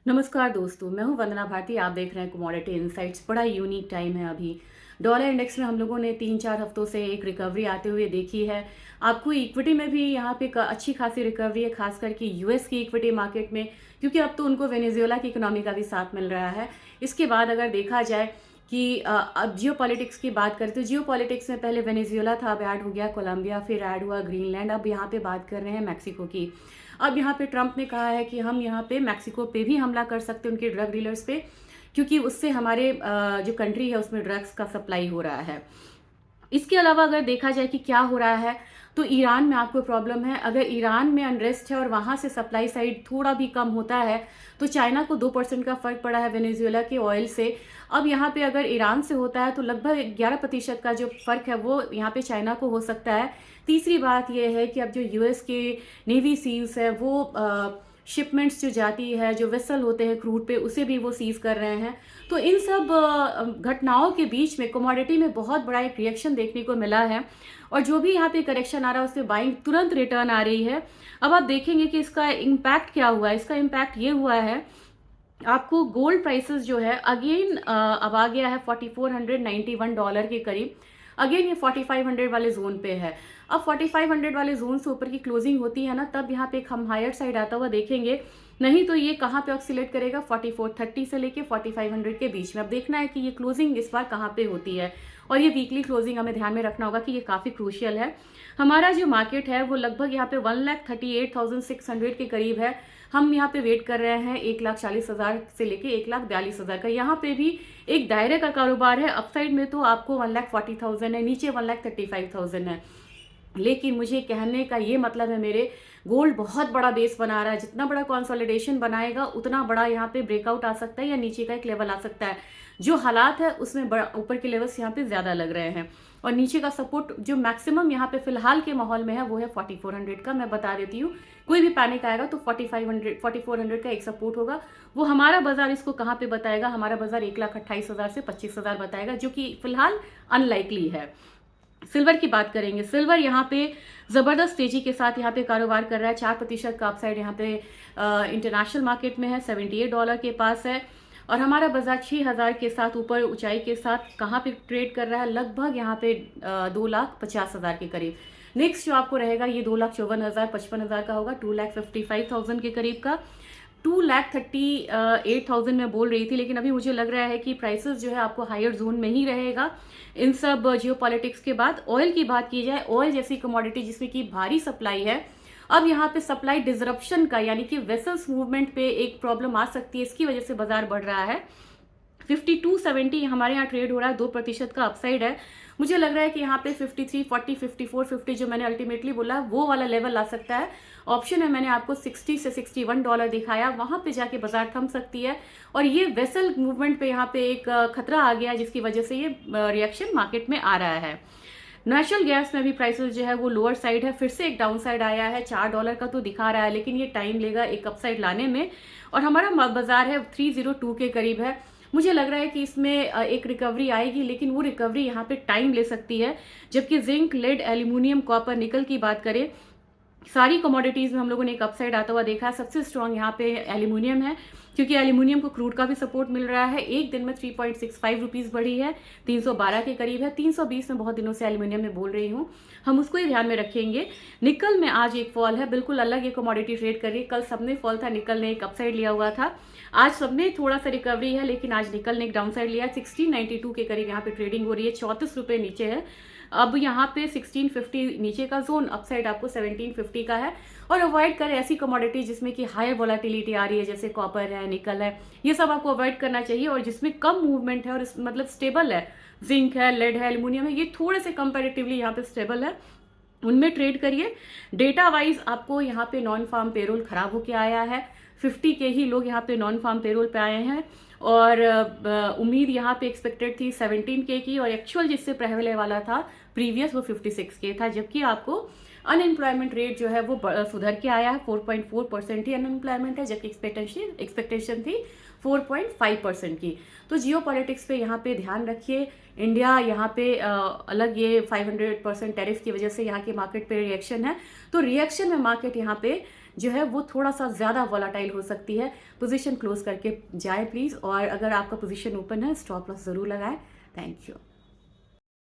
नमस्कार दोस्तों, मैं हूं वंदना भारती। आप देख रहे हैं कमोडिटी इनसाइट्स। बड़ा यूनिक टाइम है अभी। डॉलर इंडेक्स में हम लोगों ने 3-4 हफ्तों से एक रिकवरी आते हुए देखी है। आपको इक्विटी में भी यहाँ पे अच्छी खासी रिकवरी है, खास करके यूएस की इक्विटी मार्केट में, क्योंकि अब तो उनको वेनेजुएला की इकोनॉमी का भी साथ मिल रहा है। इसके बाद अगर देखा जाए कि अब जियो पॉलिटिक्स की बात करें तो जियो पॉलिटिक्स में पहले वेनेजुएला था, अब ऐड हो गया कोलंबिया, फिर ऐड हुआ ग्रीनलैंड, अब यहाँ पे बात कर रहे हैं मैक्सिको की। अब यहाँ पे ट्रंप ने कहा है कि हम यहाँ पे मैक्सिको पे भी हमला कर सकते हैं, उनके ड्रग डीलर्स पे, क्योंकि उससे हमारे जो कंट्री है उसमें ड्रग्स का सप्लाई हो रहा है। इसके अलावा अगर देखा जाए कि क्या हो रहा है, तो ईरान में आपको प्रॉब्लम है। अगर ईरान में अनरेस्ट है और वहाँ से सप्लाई साइड थोड़ा भी कम होता है, तो चाइना को 2% का फर्क पड़ा है वेनेजुएला के ऑयल से। अब यहाँ पे अगर ईरान से होता है तो लगभग 11% का जो फर्क है वो यहाँ पे चाइना को हो सकता है। तीसरी बात यह है कि अब जो यूएस के नेवी सील्स है वो शिपमेंट्स जो जाती है, जो वेसल होते हैं क्रूड पे, उसे भी वो सीज कर रहे हैं। तो इन सब घटनाओं के बीच में कमोडिटी में बहुत बड़ा एक रिएक्शन देखने को मिला है, और जो भी यहाँ पे करेक्शन आ रहा है उसमें बाइंग तुरंत रिटर्न आ रही है। अब आप देखेंगे कि इसका इम्पैक्ट क्या हुआ है। इसका इम्पैक्ट ये हुआ है, आपको गोल्ड प्राइसेस जो है अगेन अब आ गया है $4,491 के करीब। अगेन ये 4,500 वाले जोन पे है। अब 4,500 वाले जोन से ऊपर की क्लोजिंग होती है ना, तब यहाँ पे एक हम हायर साइड आता हुआ देखेंगे। नहीं तो ये कहाँ पे ऑक्सीलेट करेगा, 4430 से लेके 4,500 के बीच में। अब देखना है कि ये क्लोजिंग इस बार कहाँ पे होती है, और ये वीकली क्लोजिंग हमें ध्यान में रखना होगा कि ये काफ़ी क्रूशियल है। हमारा जो मार्केट है वो लगभग यहाँ पे 1,38,600 के करीब है। हम यहाँ पे वेट कर रहे हैं 1,40,000 से लेके 1,42,000 का। यहाँ पे भी एक दायरे का कारोबार है। अपसाइड में तो आपको 1,40,000 है, नीचे 1,35,000 है। लेकिन मुझे कहने का ये मतलब है मेरे, गोल्ड बहुत बड़ा बेस बना रहा है। जितना बड़ा कंसोलिडेशन बनाएगा उतना बड़ा यहाँ पे ब्रेकआउट आ सकता है या नीचे का एक लेवल आ सकता है। जो हालात है उसमें बड़ा ऊपर के लेवल्स यहाँ पे ज्यादा लग रहे हैं, और नीचे का सपोर्ट जो मैक्सिमम यहाँ पे फिलहाल के माहौल में है वो है 4,400 का। मैं बता देती हूँ, कोई भी पैनिक आएगा तो 4,500 4,400 का एक सपोर्ट होगा। वो हमारा बाजार इसको कहाँ पे बताएगा, हमारा बाजार 1,28,000 से 25,000 बताएगा, जो कि फिलहाल अनलाइकली है। सिल्वर की बात करेंगे, सिल्वर यहाँ पे जबरदस्त तेजी के साथ यहाँ पे कारोबार कर रहा है। 4% का अपसाइड यहाँ पे इंटरनेशनल मार्केट में है, $78 के पास है। और हमारा बाजार 6,000 के साथ ऊपर ऊंचाई के साथ कहाँ पे ट्रेड कर रहा है, लगभग यहाँ पे 2,50,000 के करीब। नेक्स्ट जो आपको रहेगा ये 2,54,000 55,000 का होगा, 2,55,000 के करीब का। 2,38,000 में बोल रही थी, लेकिन अभी मुझे लग रहा है कि प्राइसेस जो है आपको हायर जोन में ही रहेगा इन सब जियो पॉलिटिक्स के बाद। ऑयल की बात की जाए, ऑयल जैसी कमोडिटी जिसमें कि भारी सप्लाई है, अब यहाँ पे सप्लाई डिसरप्शन का यानी कि वेसल्स मूवमेंट पे एक प्रॉब्लम आ सकती है। इसकी वजह से बाजार बढ़ रहा है। 5270 हमारे यहाँ ट्रेड हो रहा है, 2% का अपसाइड है। मुझे लग रहा है कि यहाँ पे 53, 40, 54, 50 जो मैंने अल्टीमेटली बोला वो वाला लेवल आ सकता है। ऑप्शन है, मैंने आपको 60 से $61 दिखाया, वहां पे जाके बाजार थम सकती है। और ये वेसल मूवमेंट पे यहाँ पे एक खतरा आ गया, जिसकी वजह से ये रिएक्शन मार्केट में आ रहा है। नेचुरल गैस में भी प्राइसेस जो है वो लोअर साइड है, फिर से एक डाउन साइड आया है। $4 का तो दिखा रहा है, लेकिन ये टाइम लेगा एक अपसाइड लाने में। और हमारा बाजार है 302 के करीब है। मुझे लग रहा है कि इसमें एक रिकवरी आएगी, लेकिन वो रिकवरी यहाँ पे टाइम ले सकती है। जबकि जिंक, लेड, एल्यूमिनियम, कॉपर, निकल की बात करें, सारी कमोडिटीज में हम लोगों ने एक अपसाइड आता हुआ देखा है। सबसे स्ट्रांग यहाँ पे एल्यूमिनियम है, क्योंकि एल्यूमिनियम को क्रूड का भी सपोर्ट मिल रहा है। एक दिन में 3.65 रुपीज बढ़ी है, 312 के करीब है। 320 में बहुत दिनों से एल्यूमिनियम में बोल रही हूँ, हम उसको ही ध्यान में रखेंगे। निकल में आज एक फॉल है, बिल्कुल अलग ये कमोडिटी ट्रेड कर रही है। कल सबने फॉल था, निकल ने एक अपसाइड लिया हुआ था। आज सबने थोड़ा सा रिकवरी है, लेकिन आज निकल ने एक डाउन साइड लिया है। 1692 के करीब यहाँ पे ट्रेडिंग हो रही है, 34 रुपए नीचे है। अब यहाँ पे 1650 नीचे का जोन, अपसाइड आपको 1750 का है। और अवॉइड करें ऐसी कमोडिटी जिसमें कि हाई वोलाटिलिटी आ रही है, जैसे कॉपर है, निकल है, ये सब आपको अवॉइड करना चाहिए। और जिसमें कम मूवमेंट है और मतलब स्टेबल है, जिंक है, लेड है, एल्यूमिनियम है, ये थोड़े से कंपेरेटिवली यहाँ पे स्टेबल है, उनमें ट्रेड करिए। डेटा वाइज आपको यहाँ पे नॉन फार्म पेरोल खराब होके आया है। 50 के ही लोग यहाँ पे नॉन फार्म पेरोल पे आए हैं, और उम्मीद यहाँ पे एक्सपेक्टेड थी 17 के की, और एक्चुअल जिससे पहले वाला था प्रीवियस वो 56 के था। जबकि आपको अनएम्प्लॉयमेंट रेट जो है वो सुधर के आया है, 4.4% ही अनएम्प्लॉयमेंट है, जबकि एक्सपेक्टेशन थी 4.5% की। तो जियो पॉलिटिक्स पे यहाँ पे ध्यान रखिए। इंडिया यहाँ पे अलग ये 500% टैरिफ की वजह से यहाँ के मार्केट पे रिएक्शन है, तो रिएक्शन में मार्केट यहाँ पे जो है वो थोड़ा-सा ज़्यादा वॉलेटाइल हो सकती है। पोज़ीशन क्लोज़ करके जाएँ प्लीज़, और अगर आपका पोज़ीशन ओपन है, स्टॉप लॉस ज़रूर लगाएँ। Thank you.